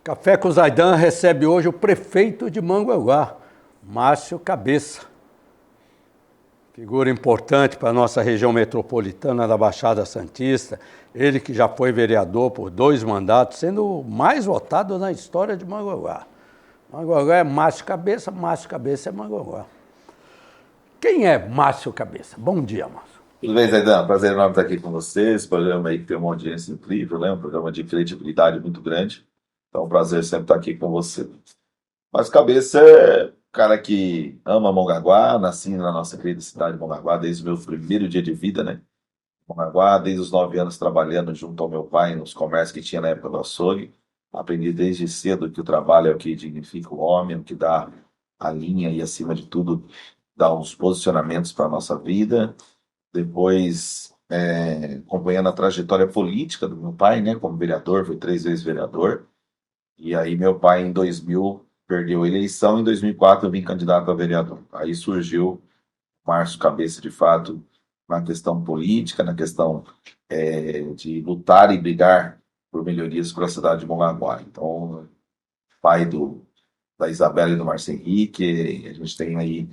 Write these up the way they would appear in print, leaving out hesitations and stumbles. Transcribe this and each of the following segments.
Café com Zaidan recebe hoje o prefeito de Mongaguá, Márcio Cabeça. Figura importante para a nossa região metropolitana da Baixada Santista. Ele que já foi vereador por 2 mandatos, sendo o mais votado na história de Mongaguá. Mongaguá é Márcio Cabeça é Mongaguá. Quem é Márcio Cabeça? Bom dia, Márcio. Tudo bem, Zaidan? Prazer enorme estar aqui com vocês. Esse programa aí que tem uma audiência incrível, né? Um programa de credibilidade muito grande. Então, é um prazer sempre estar aqui com você. Mas Cabeça é um cara que ama Mongaguá, nasci na nossa querida cidade de Mongaguá desde o meu primeiro dia de vida, né? Mongaguá, desde os 9 anos trabalhando junto ao meu pai nos comércios que tinha na época do açougue. Aprendi desde cedo que o trabalho é o que dignifica o homem, o que dá a linha e, acima de tudo, dá uns posicionamentos para a nossa vida. Depois, acompanhando a trajetória política do meu pai, né, como vereador, foi 3 vezes vereador. E aí meu pai, em 2000, perdeu a eleição, em 2004 eu vim candidato a vereador. Aí surgiu Márcio Cabeça, de fato, na questão política, na questão de lutar e brigar por melhorias para a cidade de Mongaguá. Então, pai da Isabela e do Márcio Henrique, a gente tem aí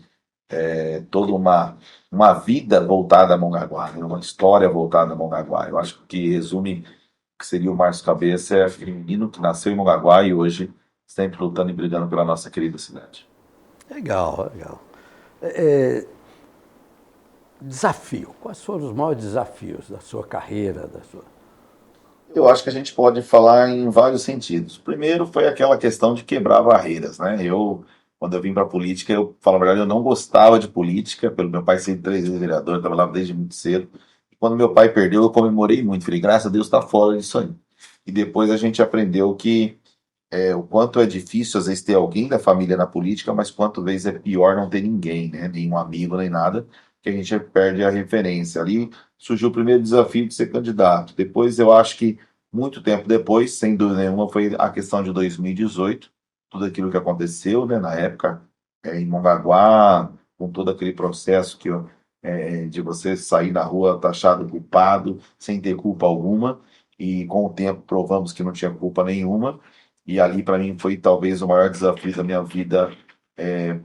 toda uma vida voltada a Mongaguá, né? Uma história voltada a Mongaguá. Eu acho que o que resume o que seria o Márcio Cabeça é aquele menino que nasceu em Mongaguá e hoje sempre lutando e brigando pela nossa querida cidade. Legal, legal. É, desafio. Quais foram os maiores desafios da sua carreira, da sua... Eu acho que a gente pode falar em vários sentidos. Primeiro foi aquela questão de quebrar barreiras, né? Quando eu vim para a política, eu falo a verdade, eu não gostava de política, pelo meu pai ser 3 vezes vereador, eu trabalhava desde muito cedo. E quando meu pai perdeu, eu comemorei muito, falei, graças a Deus está fora disso aí. E depois a gente aprendeu que o quanto é difícil, às vezes, ter alguém da família na política, mas quanto vezes é pior não ter ninguém, né? Nenhum amigo, nem nada, que a gente perde a referência. Ali surgiu o primeiro desafio de ser candidato. Depois, eu acho que, muito tempo depois, sem dúvida nenhuma, foi a questão de 2018, tudo aquilo que aconteceu, né, na época, em Mongaguá, com todo aquele processo de você sair na rua taxado culpado, sem ter culpa alguma, e com o tempo provamos que não tinha culpa nenhuma. E ali, para mim, foi talvez o maior desafio da minha vida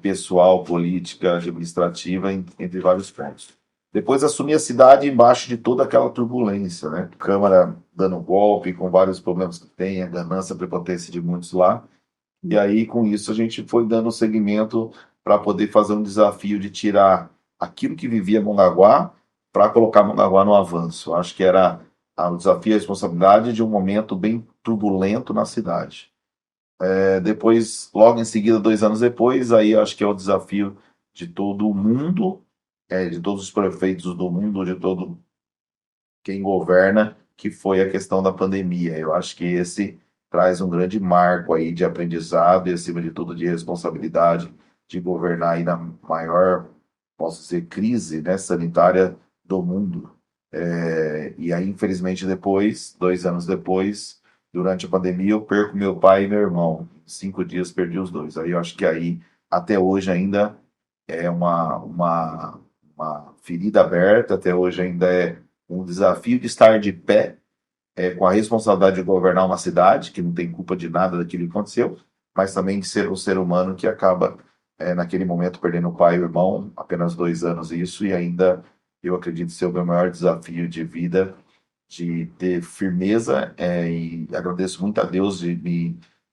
pessoal, política, administrativa, entre vários pontos. Depois assumi a cidade embaixo de toda aquela turbulência, né? Câmara dando golpe, com vários problemas que tem, a ganância, a prepotência de muitos lá. E aí, com isso, a gente foi dando seguimento para poder fazer um desafio de tirar aquilo que vivia Mongaguá para colocar Mongaguá no avanço. Acho que era o desafio e a responsabilidade de um momento bem turbulento na cidade. Depois, logo em seguida, 2 anos depois, aí acho que é o desafio de todo mundo, de todos os prefeitos do mundo, de todo quem governa, que foi a questão da pandemia. Eu acho que esse traz um grande marco aí de aprendizado e, acima de tudo, de responsabilidade de governar aí na maior, posso dizer, crise, né, sanitária do mundo. E aí, infelizmente, depois, 2 anos depois, durante a pandemia, eu perco meu pai e meu irmão. Em 5 dias perdi os dois. Aí eu acho que aí, até hoje ainda, é uma ferida aberta, até hoje ainda é um desafio de estar de pé, com a responsabilidade de governar uma cidade, que não tem culpa de nada daquilo que aconteceu, mas também de ser um ser humano que acaba, naquele momento, perdendo o pai e o irmão, apenas 2 anos isso, e ainda eu acredito ser o meu maior desafio de vida, de ter firmeza, e agradeço muito a Deus de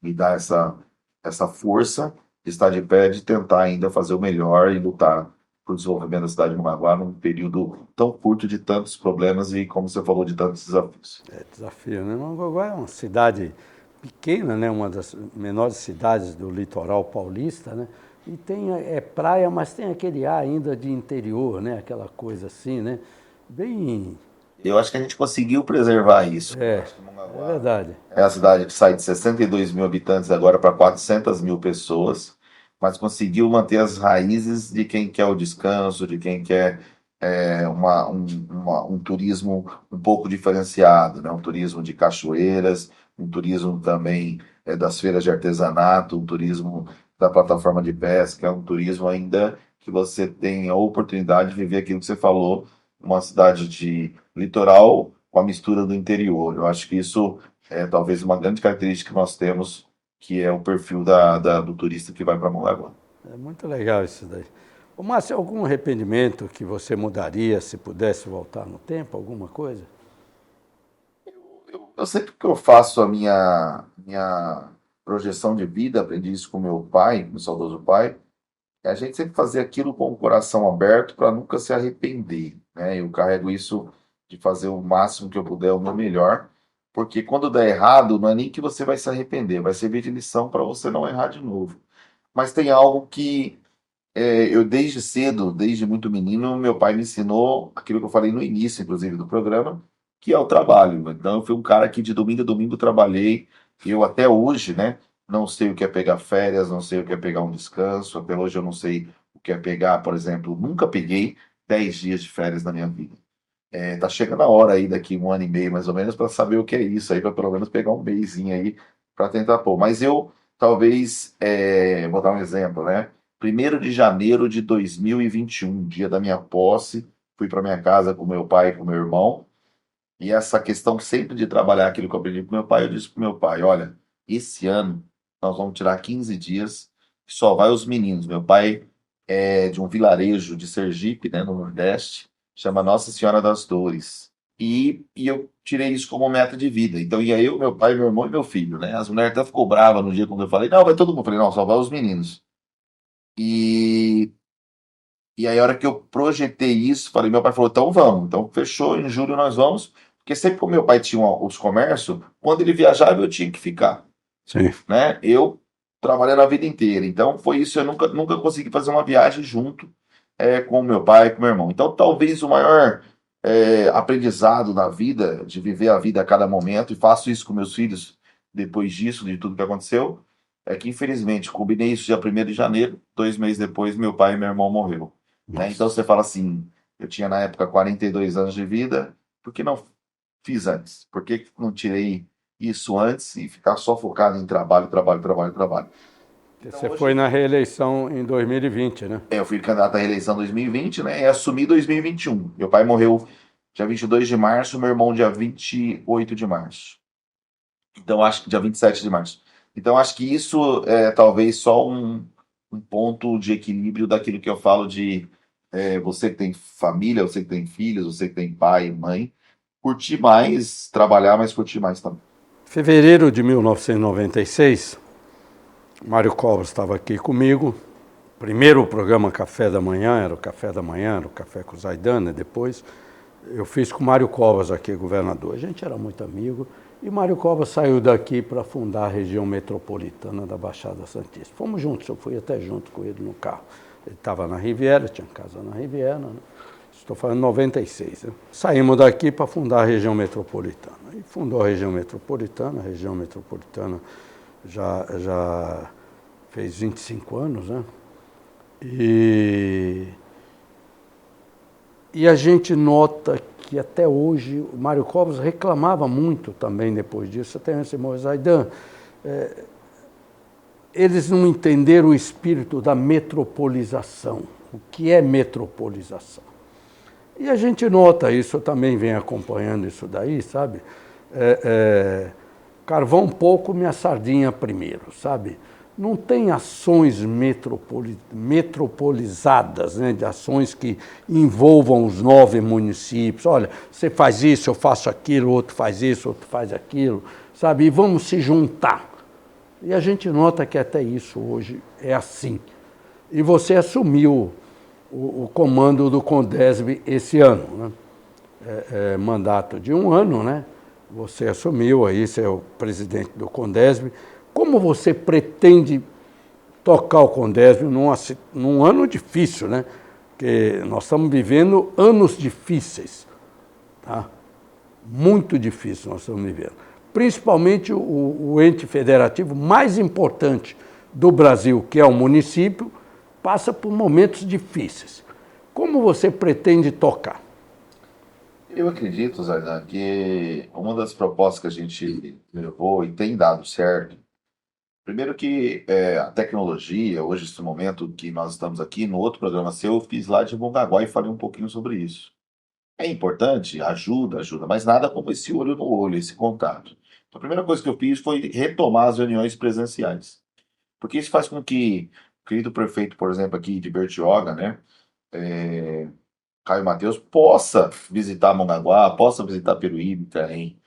me dar essa força de estar de pé, de tentar ainda fazer o melhor e lutar para o desenvolvimento da cidade de Mongaguá num período tão curto de tantos problemas e, como você falou, de tantos desafios. É desafio, né? Mongaguá é uma cidade pequena, né? Uma das menores cidades do litoral paulista, né? E tem praia, mas tem aquele ar ainda de interior, né? Aquela coisa assim, né? Bem... Eu acho que a gente conseguiu preservar isso. Eu É, acho que é Mongaguá verdade. é a cidade que sai de 62 mil habitantes agora para 400 mil pessoas, mas conseguiu manter as raízes de quem quer o descanso, de quem quer um turismo um pouco diferenciado, né? Um turismo de cachoeiras, um turismo também das feiras de artesanato, um turismo da plataforma de pesca, um turismo ainda que você tem a oportunidade de viver aquilo que você falou, uma cidade de litoral com a mistura do interior. Eu acho que isso é talvez uma grande característica que nós temos que é o perfil do turista que vai para Mongaguá. É muito legal isso daí. Ô, Márcio, algum arrependimento que você mudaria se pudesse voltar no tempo? Alguma coisa? Eu sempre que eu faço a minha projeção de vida, aprendi isso com meu pai, meu saudoso pai, é a gente sempre fazer aquilo com o coração aberto para nunca se arrepender, né? Eu carrego isso de fazer o máximo que eu puder, o meu melhor, porque quando der errado, não é nem que você vai se arrepender, vai servir de lição para você não errar de novo. Mas tem algo que eu desde cedo, desde muito menino, meu pai me ensinou aquilo que eu falei no início, inclusive, do programa, que é o trabalho. Então, eu fui um cara que de domingo a domingo trabalhei. Eu até hoje, né, não sei o que é pegar férias, não sei o que é pegar um descanso. Até hoje eu não sei o que é pegar, por exemplo, nunca peguei 10 dias de férias na minha vida. Tá chegando a hora aí, daqui um ano e meio, mais ou menos, para saber o que é isso aí, para pelo menos pegar um mêsinho aí para tentar pôr. Mas eu, talvez, vou dar um exemplo, né? 1º de janeiro de 2021, dia da minha posse, fui para minha casa com meu pai e com meu irmão, e essa questão sempre de trabalhar aquilo que eu aprendi com meu pai, eu disse para meu pai, olha, esse ano nós vamos tirar 15 dias, só vai os meninos. Meu pai é de um vilarejo de Sergipe, né, no Nordeste, chama Nossa Senhora das Dores. E eu tirei isso como meta de vida. Então ia eu, meu pai, meu irmão e meu filho, né? As mulheres até ficou bravas no dia quando eu falei, não, vai todo mundo. Eu falei, não, só vai os meninos. E, e aí, a hora que eu projetei isso, falei, meu pai falou, então vamos. Então fechou, em julho nós vamos. Porque sempre que o meu pai tinha os comércios, quando ele viajava eu tinha que ficar, Sim. né? Eu trabalhando a vida inteira. Então foi isso, eu nunca consegui fazer uma viagem junto com o meu pai e com o meu irmão. Então talvez o maior aprendizado na vida, de viver a vida a cada momento, e faço isso com meus filhos depois disso, de tudo que aconteceu, é que infelizmente combinei isso dia 1º de janeiro, 2 meses depois meu pai e meu irmão morreu. Né? Então você fala assim, eu tinha na época 42 anos de vida, por que não fiz antes? Por que não tirei isso antes e ficar só focado em trabalho, trabalho, trabalho, trabalho? Então Você foi hoje na reeleição em 2020, né? eu fui candidato à reeleição em 2020, né? E assumi 2021. Meu pai morreu dia 22 de março, meu irmão dia 28 de março. Então acho que dia 27 de março. Então acho que isso é talvez só um ponto de equilíbrio daquilo que eu falo de você que tem família, você que tem filhos, você que tem pai e mãe, curtir mais, trabalhar, mas curtir mais também. Fevereiro de 1996, Mário Covas estava aqui comigo. Primeiro o programa Café da Manhã, era o Café da Manhã, era o Café com Zaidana, depois eu fiz com o Mário Covas aqui, governador. A gente era muito amigo e Mário Covas saiu daqui para fundar a região metropolitana da Baixada Santista. Fomos juntos, eu fui até junto com ele no carro. Ele estava na Riviera, tinha casa na Riviera, né? Estou falando 96. Né? Saímos daqui para fundar a região metropolitana. E fundou a região metropolitana já fez 25 anos, né? E a gente nota que até hoje o Mário Covas reclamava muito também depois disso, até esse Zaidan, eles não entenderam o espírito da metropolização. O que é metropolização? E a gente nota isso, eu também venho acompanhando isso daí, sabe? Carvão pouco, minha sardinha primeiro, sabe? Não tem ações metropolizadas, né? De ações que envolvam os 9 municípios. Olha, você faz isso, eu faço aquilo, outro faz isso, outro faz aquilo, sabe? E vamos se juntar. E a gente nota que até isso hoje é assim. E você assumiu o comando do Condesb esse ano, né? Mandato de 1 ano, né? Você assumiu aí, você é o presidente do Condesb. Como você pretende tocar o Condesb num ano difícil, né? Porque nós estamos vivendo anos difíceis, tá? Muito difícil nós estamos vivendo. Principalmente o ente federativo mais importante do Brasil, que é o município, passa por momentos difíceis. Como você pretende tocar? Eu acredito, Zaidan, que uma das propostas que a gente levou e tem dado certo, primeiro que a tecnologia, hoje, nesse momento que nós estamos aqui, no outro programa seu, eu fiz lá de Mongaguá e falei um pouquinho sobre isso. É importante, ajuda, mas nada como esse olho no olho, esse contato. A primeira coisa que eu fiz foi retomar as reuniões presenciais. Porque isso faz com que o querido prefeito, por exemplo, aqui de Bertioga, né, é, Caio Mateus, possa visitar Mongaguá, possa visitar Peruíbe, Itanhaém,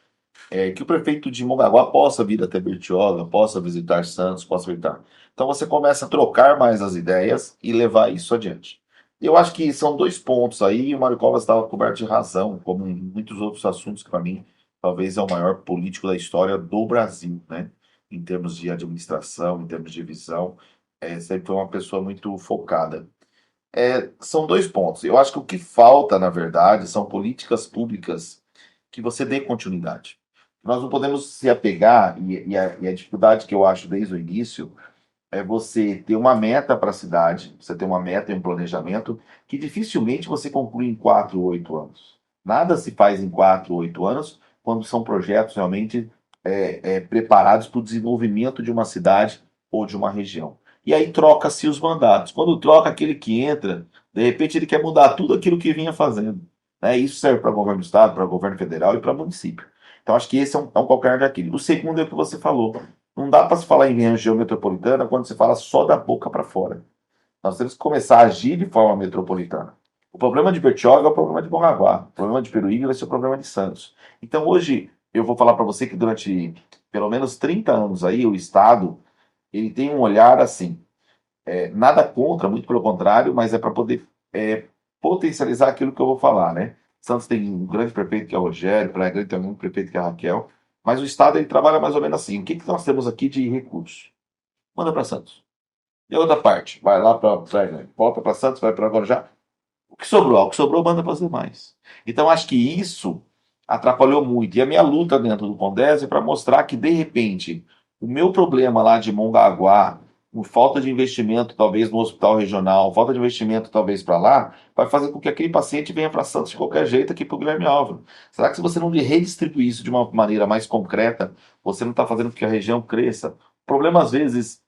que o prefeito de Mongaguá possa vir até Bertioga, possa visitar Santos, possa visitar. Então você começa a trocar mais as ideias e levar isso adiante. Eu acho que são dois pontos aí, e o Mário Covas estava coberto de razão, como em muitos outros assuntos que, para mim, talvez é o maior político da história do Brasil, né? Em termos de administração, em termos de visão, sempre foi uma pessoa muito focada. São dois pontos. Eu acho que o que falta, na verdade, são políticas públicas que você dê continuidade. Nós não podemos se apegar, e a dificuldade que eu acho desde o início é você ter uma meta para a cidade, você ter uma meta e um planejamento que dificilmente você conclui em 4 ou 8 anos. Nada se faz em 4 ou 8 anos quando são projetos realmente preparados para o desenvolvimento de uma cidade ou de uma região. E aí troca-se os mandatos. Quando troca aquele que entra, de repente ele quer mudar tudo aquilo que vinha fazendo. Né? Isso serve para governo do estado, para governo federal e para município. Então acho que esse é um calcanhar daquele. O segundo é o que você falou. Não dá para se falar em região metropolitana quando se fala só da boca para fora. Nós temos que começar a agir de forma metropolitana. O problema de Bertioga é o problema de Mongaguá. O problema de Peruíbe vai ser o problema de Santos. Então hoje eu vou falar para você que durante pelo menos 30 anos aí o Estado ele tem um olhar assim, nada contra, muito pelo contrário, mas é para poder potencializar aquilo que eu vou falar, né? Santos tem um grande prefeito que é o Rogério, Praia Grande tem um prefeito que é a Raquel, mas o Estado ele trabalha mais ou menos assim. O que nós temos aqui de recurso? Manda para Santos. E a outra parte? Vai lá para Praia Grande, volta para Santos, vai para Guarujá. O que sobrou manda para os demais. Então acho que isso atrapalhou muito. E a minha luta dentro do Condés é para mostrar que, de repente, o meu problema lá de Mongaguá, com falta de investimento, talvez no hospital regional, falta de investimento, talvez para lá, vai fazer com que aquele paciente venha para Santos de qualquer jeito aqui para o Guilherme Álvaro. Será que se você não redistribuir isso de uma maneira mais concreta, você não está fazendo com que a região cresça? O problema, às vezes,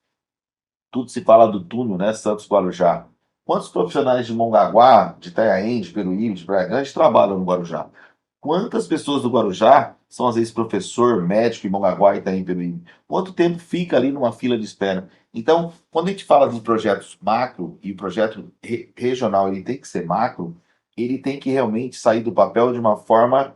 tudo se fala do túnel, né? Santos Guarujá. Quantos profissionais de Mongaguá, de Itanhaém, de Peruíbe, de Praia Grande trabalham no Guarujá? Quantas pessoas do Guarujá são, às vezes, professor, médico em Mongaguá, Itaim, Peruíbe? Quanto tempo fica ali numa fila de espera? Então, quando a gente fala de projetos macro, e o projeto regional ele tem que ser macro, ele tem que realmente sair do papel de uma forma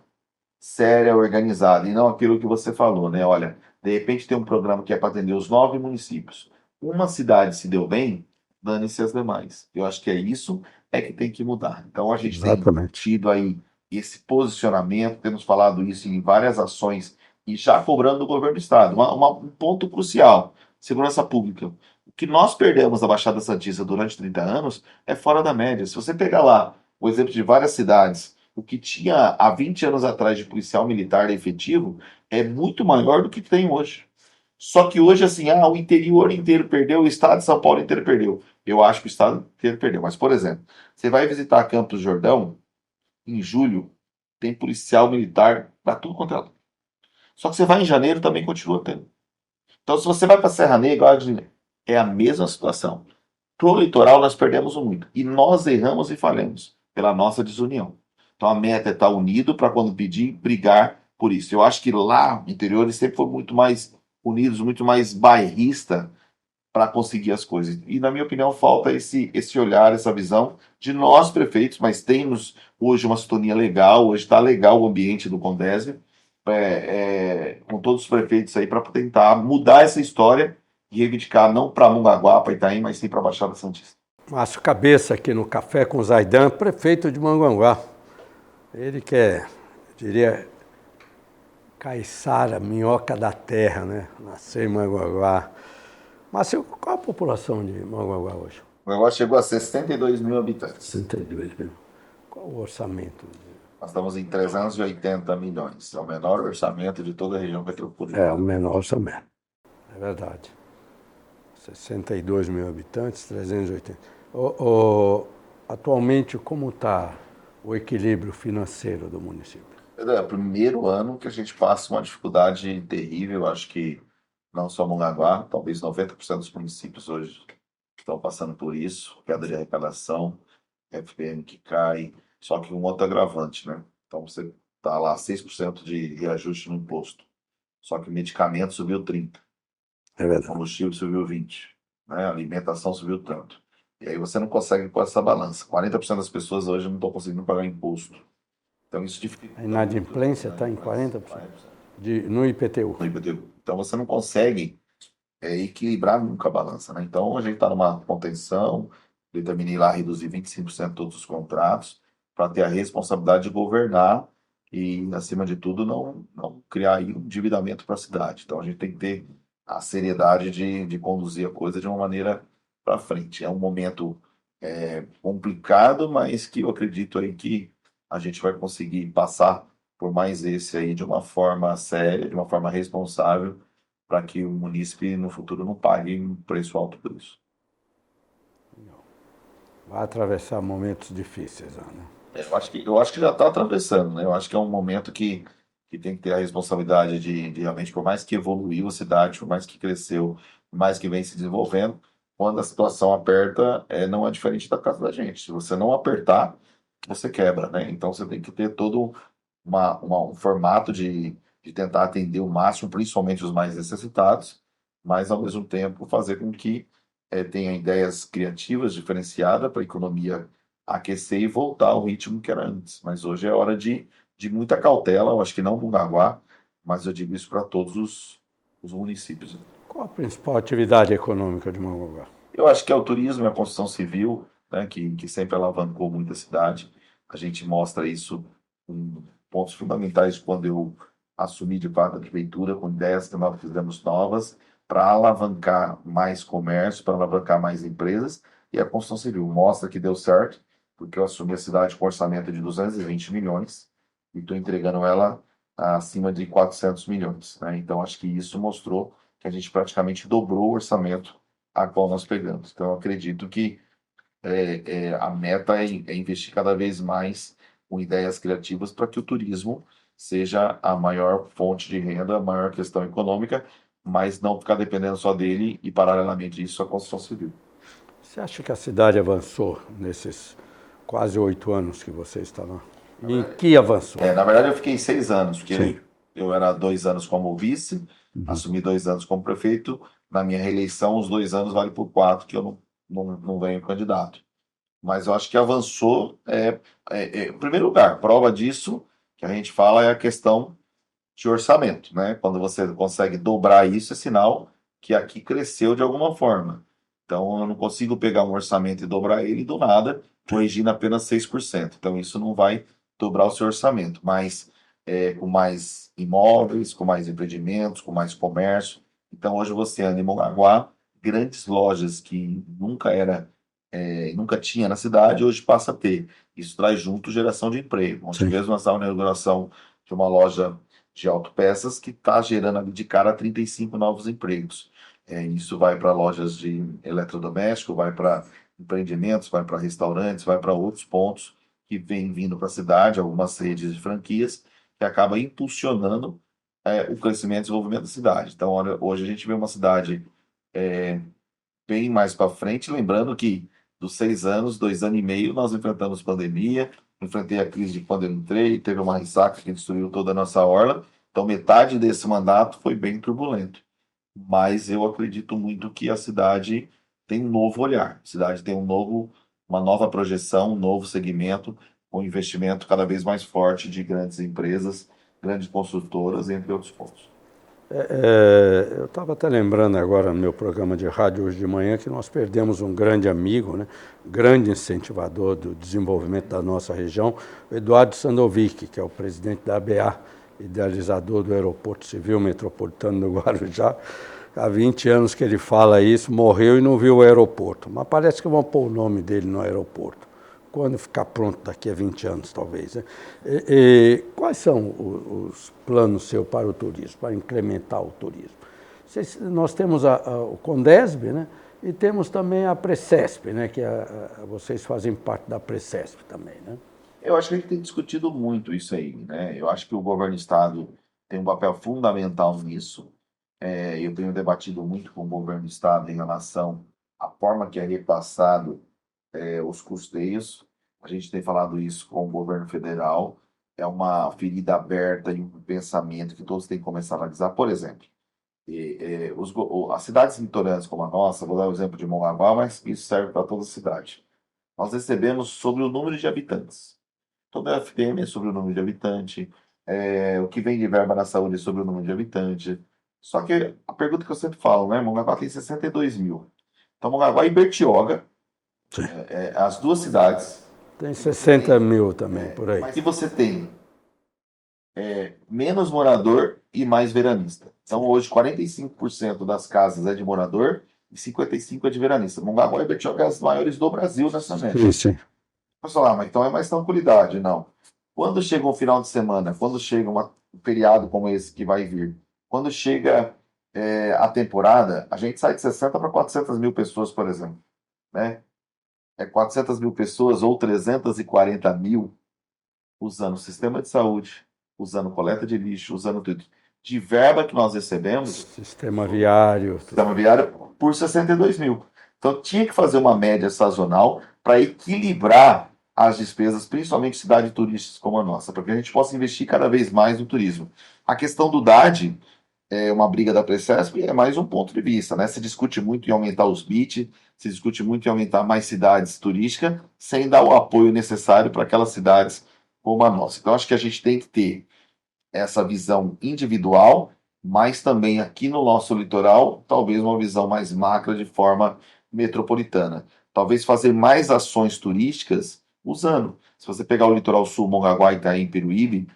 séria, organizada, e não aquilo que você falou, né? Olha, de repente tem um programa que é para atender os 9 municípios. Uma cidade se deu bem, dane-se as demais. Eu acho que é que tem que mudar. Então a gente tem Exatamente. tido aí esse posicionamento, temos falado isso em várias ações e já cobrando do governo do estado. Um ponto crucial: segurança pública. O que nós perdemos da Baixada Santista durante 30 anos é fora da média. Se você pegar lá o exemplo de várias cidades, o que tinha há 20 anos atrás de policial militar efetivo é muito maior do que tem hoje. Só que hoje, assim, o interior inteiro perdeu, o estado de São Paulo inteiro perdeu. Eu acho que o estado inteiro perdeu. Mas, por exemplo, você vai visitar Campos do Jordão, em julho, tem policial militar para tudo quanto é lado. Só que você vai em janeiro, também continua tendo. Então, se você vai para Serra Negra, é a mesma situação. Pro litoral, nós perdemos muito. E nós erramos e falhamos pela nossa desunião. Então, a meta é estar unido para, quando pedir, brigar por isso. Eu acho que lá no interior eles sempre foram muito mais unidos, muito mais bairrista para conseguir as coisas. E, na minha opinião, falta esse olhar, essa visão de nós, prefeitos, mas temos hoje uma sintonia legal, hoje está legal o ambiente do Condésio, com todos os prefeitos aí, para tentar mudar essa história e reivindicar não para Mongaguá, para Itaim, mas sim para a Baixada Santista. Márcio Cabeça aqui no Café com Zaidan, prefeito de Mongaguá. Ele que é, eu diria, caiçara, minhoca da terra, né? Nasceu em Mongaguá. Márcio, qual a população de Mongaguá hoje? O negócio chegou a 62 mil habitantes. 62 mil. Qual o orçamento? Nós estamos em 380 milhões. É o menor orçamento de toda a região É, metropolitana. o menor orçamento. É verdade. 62 mil habitantes, 380. Atualmente, como está o equilíbrio financeiro do município? É o primeiro ano que a gente passa uma dificuldade terrível. Acho que não só Mongaguá, talvez 90% dos municípios hoje estão passando por isso. Queda de arrecadação, FPM que cai. Só que um outro agravante, né? Então você está lá 6% de reajuste no imposto. Só que o medicamento subiu 30%, É verdade. combustível subiu 20%, né? A alimentação subiu tanto. E aí você não consegue pôr essa balança. 40% das pessoas hoje não estão conseguindo pagar imposto. Então isso A dificulta muito inadimplência na está em inadimplência, 40% 40%. no IPTU. No IPTU. Então você não consegue equilibrar nunca a balança, né? Então a gente está numa contenção, determinei lá reduzir 25% de todos os contratos para ter a responsabilidade de governar e, acima de tudo, não criar aí um endividamento para a cidade. Então a gente tem que ter a seriedade de conduzir a coisa de uma maneira para frente. É um momento complicado, mas que eu acredito aí que a gente vai conseguir passar por mais esse aí de uma forma séria, de uma forma responsável, para que o munícipe no futuro não pague um preço alto por isso. Vai atravessar momentos difíceis, Ana. Eu acho que já está atravessando, né? Eu acho que é um momento que tem que ter a responsabilidade de realmente, por mais que evoluiu a cidade, por mais que cresceu, por mais que vem se desenvolvendo, quando a situação aperta, não é diferente da casa da gente. Se você não apertar, você quebra, né? Então você tem que ter todo um formato de tentar atender o máximo, principalmente os mais necessitados, mas ao mesmo tempo fazer com que tenha ideias criativas, diferenciadas para a economia aquecer e voltar ao ritmo que era antes. Mas hoje é hora de muita cautela, eu acho que não Mongaguá, mas eu digo isso para todos os municípios. Qual a principal atividade econômica de Mongaguá? Eu acho que é o turismo e a construção civil, né, que sempre alavancou muito a cidade. A gente mostra isso com pontos fundamentais de quando eu assumi de fato a prefeitura, com ideias que nós fizemos novas para alavancar mais comércio, para alavancar mais empresas, e a construção civil mostra que deu certo, porque eu assumi a cidade com orçamento de 220 milhões e estou entregando ela acima de 400 milhões, né? Então, acho que isso mostrou que a gente praticamente dobrou o orçamento a qual nós pegamos. Então, eu acredito que a meta é investir cada vez mais com ideias criativas para que o turismo seja a maior fonte de renda, a maior questão econômica, mas não ficar dependendo só dele e, paralelamente isso, a construção civil. Você acha que a cidade avançou nesses quase 8 anos que você está lá? E em que avançou? Na verdade, eu fiquei 6 anos, Sim. porque eu era 2 anos como vice, assumi 2 anos como prefeito. Na minha reeleição, os 2 anos vale por 4, que eu não venho candidato. Mas eu acho que avançou. Em primeiro lugar, prova disso que a gente fala é a questão de orçamento, né? Quando você consegue dobrar isso, é sinal que aqui cresceu de alguma forma. Então, eu não consigo pegar um orçamento e dobrar ele do nada, corrigindo apenas 6%. Então, isso não vai dobrar o seu orçamento, mas com mais imóveis, com mais empreendimentos, com mais comércio. Então, hoje você anda em Mongaguá, grandes lojas que nunca tinha na cidade, hoje passa a ter. Isso traz junto geração de emprego. Ontem Sim. mesmo nós estávamos na inauguração de uma loja de autopeças que está gerando ali de cara 35 novos empregos. Isso vai para lojas de eletrodoméstico, vai para empreendimentos, vai para restaurantes, vai para outros pontos que vem vindo para a cidade, algumas redes de franquias, que acaba impulsionando o crescimento e desenvolvimento da cidade. Então, olha, hoje a gente vê uma cidade bem mais para frente, lembrando que dos 6 anos, 2 anos e meio, nós enfrentamos pandemia, enfrentei a crise de quando eu entrei, teve uma ressaca que destruiu toda a nossa orla, então metade desse mandato foi bem turbulento. Mas eu acredito muito que a cidade tem um novo olhar, a cidade tem uma nova projeção, um novo segmento, com investimento cada vez mais forte de grandes empresas, grandes construtoras, entre outros pontos. Eu estava até lembrando agora no meu programa de rádio hoje de manhã que nós perdemos um grande amigo, né? Grande incentivador do desenvolvimento da nossa região, o Eduardo Sandovic, que é o presidente da ABA, idealizador do Aeroporto Civil Metropolitano do Guarujá. Há 20 anos que ele fala isso, morreu e não viu o aeroporto. Mas parece que vão pôr o nome dele no aeroporto, quando ficar pronto daqui a 20 anos, talvez. Né? Quais são os planos seus para o turismo, para incrementar o turismo? Nós temos o Condesb, né? E temos também a Precesp, né? Que vocês fazem parte da Precesp também, né? Eu acho que a gente tem discutido muito isso aí, né? Eu acho que o governo do estado tem um papel fundamental nisso. Eu tenho debatido muito com o governo do estado em relação à forma que é repassado os custeios. A gente tem falado isso com o governo federal. é uma ferida aberta e um pensamento que todos têm que começar a analisar. Por exemplo, as cidades litorâneas como a nossa, vou dar o exemplo de Mongaguá, mas isso serve para toda a cidade. Nós recebemos sobre o número de habitantes. Toda a FPM é sobre o número de habitante, o que vem de verba na saúde é sobre o número de habitante. Só que a pergunta que eu sempre falo, né? Mongaguá tem 62 mil. Então, Mongaguá e Bertioga, Sim. as duas cidades, Tem que você tem, 60 mil também por aí. mas que você tem menos morador e mais veranista. Então, Sim, hoje, 45% das casas é de morador e 55% é de veranista. Mongaguá e Bertioga são as maiores do Brasil nessa média. sim. Sim. Você fala, mas então é mais tranquilidade. Não. Quando chega um final de semana, quando chega um feriado como esse que vai vir, quando chega a temporada, a gente sai de 60 para 400 mil pessoas, por exemplo. Né? É 400 mil pessoas ou 340 mil usando o sistema de saúde, usando coleta de lixo, usando tudo. De verba que nós recebemos, Sistema viário. sistema viário, por 62 mil. Então tinha que fazer uma média sazonal para equilibrar as despesas, principalmente cidades turísticas como a nossa, para que a gente possa investir cada vez mais no turismo. A questão do DAD é uma briga da Precesp e é mais um ponto de vista, né? Se discute muito em aumentar os BIT, se discute muito em aumentar mais cidades turísticas, sem dar o apoio necessário para aquelas cidades como a nossa. Então acho que a gente tem que ter essa visão individual, mas também aqui no nosso litoral, talvez uma visão mais macra de forma metropolitana. Talvez fazer mais ações turísticas usando. Se você pegar o litoral sul, Mongaguá, Itaim, Peruíbe,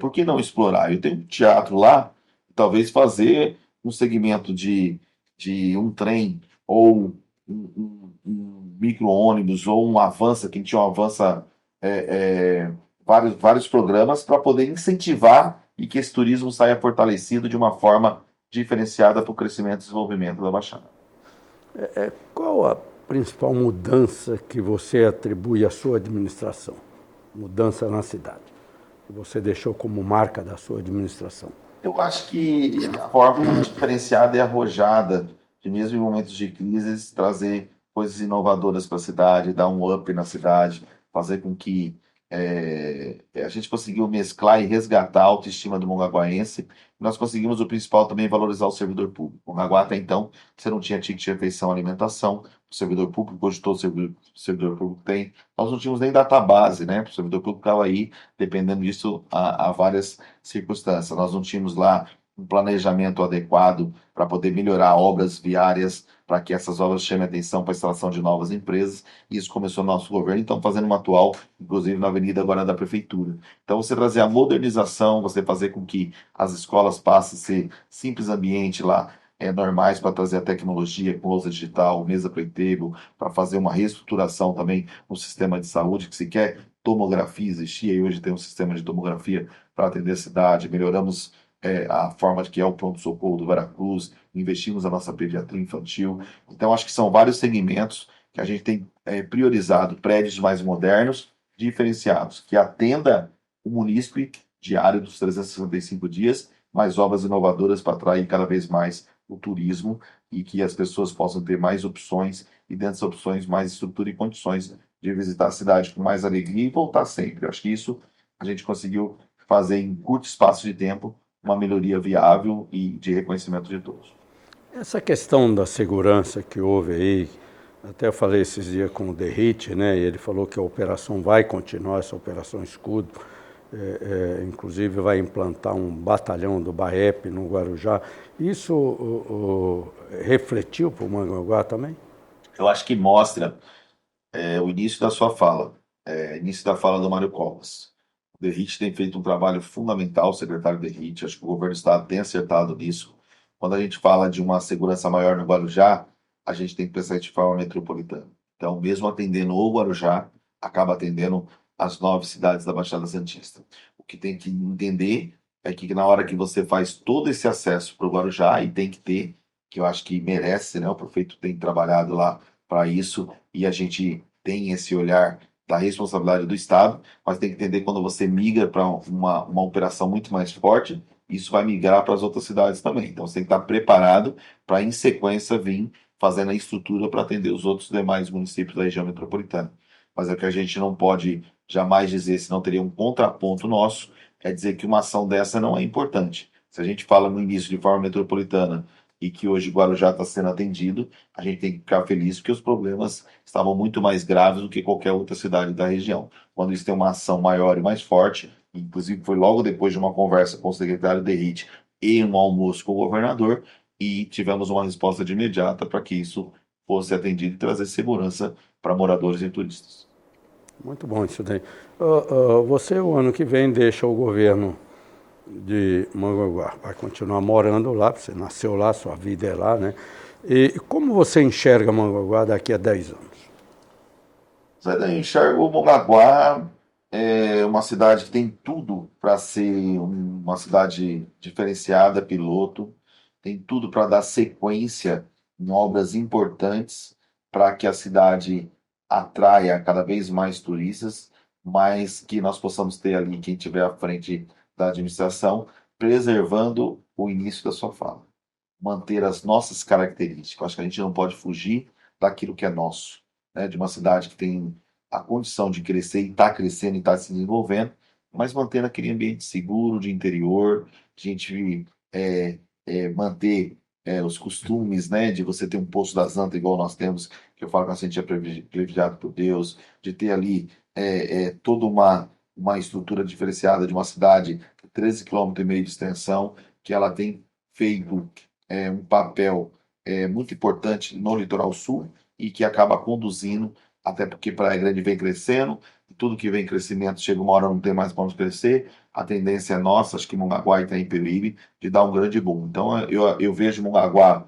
por que não explorar? Eu tenho um teatro lá, talvez fazer um segmento de um trem ou um micro-ônibus ou um Avança, que a gente tinha um Avança, vários programas para poder incentivar e que esse turismo saia fortalecido de uma forma diferenciada para o crescimento e desenvolvimento da Baixada. Qual a principal mudança que você atribui à sua administração? Mudança na cidade, que você deixou como marca da sua administração? Eu acho que a forma diferenciada e arrojada de, mesmo em momentos de crise, trazer coisas inovadoras para a cidade, dar um up na cidade, fazer com que a gente conseguiu mesclar e resgatar a autoestima do mongaguaense. Nós conseguimos o principal também, valorizar o servidor público. O Mongaguá, até então, você não tinha ticket de refeição, alimentação. O servidor público, hoje todo servidor público tem. Nós não tínhamos nem database, né? O servidor público estava aí, dependendo disso, há várias circunstâncias. Nós não tínhamos lá um planejamento adequado para poder melhorar obras viárias, para que essas obras chamem atenção para a instalação de novas empresas. Isso começou no nosso governo, então fazendo uma atual, inclusive na avenida agora da prefeitura. Então você trazer a modernização, você fazer com que as escolas passem a ser simples ambiente lá, normais para trazer a tecnologia, com lousa digital, mesa play table, para fazer uma reestruturação também no sistema de saúde, que se quer tomografia existia e hoje tem um sistema de tomografia para atender a cidade, melhoramos a forma de que é o pronto-socorro do Veracruz, investimos na nossa pediatria infantil. Então, acho que são vários segmentos que a gente tem priorizado, prédios mais modernos, diferenciados, que atenda o munícipe diário dos 365 dias, mais obras inovadoras para atrair cada vez mais o turismo e que as pessoas possam ter mais opções e, dentro dessas opções, mais estrutura e condições de visitar a cidade com mais alegria e voltar sempre. Eu acho que isso a gente conseguiu fazer em curto espaço de tempo uma melhoria viável e de reconhecimento de todos. Essa questão da segurança que houve aí, até eu falei esses dias com o Derrite, né? E ele falou que a operação vai continuar, essa operação Escudo, inclusive vai implantar um batalhão do BAEP no Guarujá. Isso refletiu para o Mongaguá também? Eu acho que mostra o início da sua fala, início da fala do Mário Covas. O Derrite tem feito um trabalho fundamental, o secretário Derrite, acho que o governo do estado tem acertado nisso. Quando a gente fala de uma segurança maior no Guarujá, a gente tem que pensar de forma metropolitana. Então, mesmo atendendo o Guarujá, acaba atendendo as 9 cidades da Baixada Santista. O que tem que entender é que na hora que você faz todo esse acesso para o Guarujá, e tem que ter, que eu acho que merece, né? O prefeito tem trabalhado lá para isso, e a gente tem esse olhar da responsabilidade do Estado, mas tem que entender quando você migra para uma operação muito mais forte, isso vai migrar para as outras cidades também. Então você tem que estar preparado para, em sequência, vir fazendo a estrutura para atender os outros demais municípios da região metropolitana. mas é o que a gente não pode jamais dizer, se não teria um contraponto nosso, é dizer que uma ação dessa não é importante. Se a gente fala no início de forma metropolitana e que hoje Guarujá está sendo atendido, a gente tem que ficar feliz porque os problemas estavam muito mais graves do que qualquer outra cidade da região. Quando eles têm uma ação maior e mais forte, inclusive foi logo depois de uma conversa com o secretário Derrite e um almoço com o governador, e tivemos uma resposta de imediata para que isso fosse atendido e trazer segurança para moradores e turistas. Muito bom isso daí. Você, o ano que vem, deixa o governo de Mongaguá, vai continuar morando lá, você nasceu lá, sua vida é lá, né? E como você enxerga Mongaguá daqui a 10 anos? Eu enxergo Mongaguá uma cidade que tem tudo para ser uma cidade diferenciada, piloto, tem tudo para dar sequência em obras importantes para que a cidade atraia cada vez mais turistas, mas que nós possamos ter ali quem estiver à frente da administração, preservando o início da sua fala, manter as nossas características. Acho que a gente não pode fugir daquilo que é nosso, né? De uma cidade que tem a condição de crescer e está crescendo e está se desenvolvendo, mas mantendo aquele ambiente seguro de interior, de a gente manter os costumes, né, de você ter um Poço das Antas igual nós temos, que eu falo que a gente é privilegiado por Deus, de ter ali toda uma estrutura diferenciada de uma cidade de 13,5 km de extensão, que ela tem feito um papel muito importante no litoral sul e que acaba conduzindo, até porque Praia Grande vem crescendo, e tudo que vem em crescimento chega uma hora não tem mais para onde crescer, a tendência é nossa, acho que Mongaguá está em Peruíbe, de dar um grande boom. Então eu vejo Mongaguá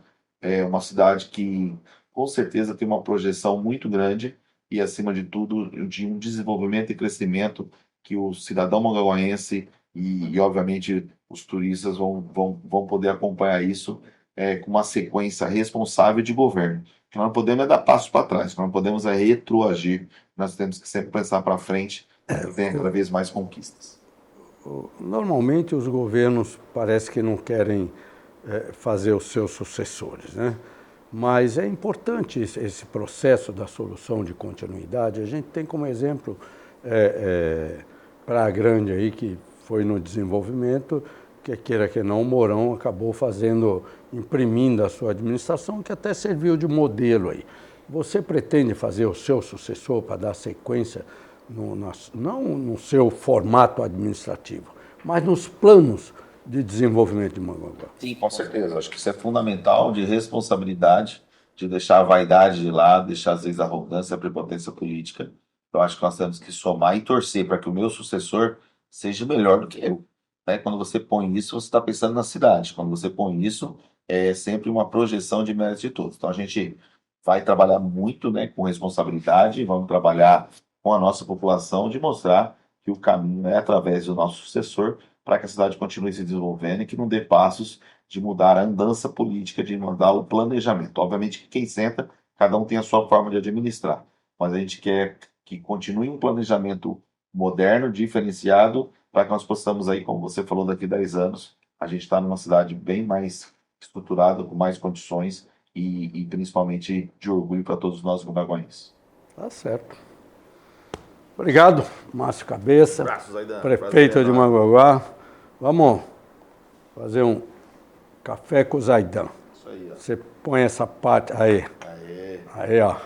uma cidade que com certeza tem uma projeção muito grande e, acima de tudo, de um desenvolvimento e crescimento que o cidadão mongaguaense e obviamente, os turistas vão poder acompanhar isso com uma sequência responsável de governo. O que nós não podemos é dar passos para trás, o que nós não podemos é retroagir, nós temos que sempre pensar para frente para que venha cada vez mais conquistas. Normalmente os governos parece que não querem fazer os seus sucessores, né? Mas é importante esse processo da solução de continuidade. A gente tem como exemplo Praia Grande aí, que foi no desenvolvimento, que queira que não, o Mourão acabou imprimindo a sua administração, que até serviu de modelo aí. Você pretende fazer o seu sucessor para dar sequência, não no seu formato administrativo, mas nos planos de desenvolvimento de Mongaguá? Sim, com certeza. Acho que isso é fundamental, de responsabilidade, de deixar a vaidade de lado, deixar às vezes a arrogância, a prepotência política. Eu acho que nós temos que somar e torcer para que o meu sucessor seja melhor do que eu. Né? Quando você põe isso, você está pensando na cidade. Quando você põe isso, é sempre uma projeção de méritos de todos. Então a gente vai trabalhar muito, né, com responsabilidade, vamos trabalhar com a nossa população de mostrar que o caminho é através do nosso sucessor para que a cidade continue se desenvolvendo e que não dê passos de mudar a andança política, de mudar o planejamento. Obviamente que quem senta, cada um tem a sua forma de administrar, mas a gente quer que continue um planejamento moderno, diferenciado, para que nós possamos aí, como você falou, daqui a 10 anos, a gente está numa cidade bem mais estruturada, com mais condições e principalmente de orgulho para todos nós mongaguaenses. Tá certo. Obrigado, Márcio Cabeça, prefeito de Mongaguá. Vamos fazer um café com o Zaidan. Isso aí, ó. Você põe essa parte aí. Aí, ó.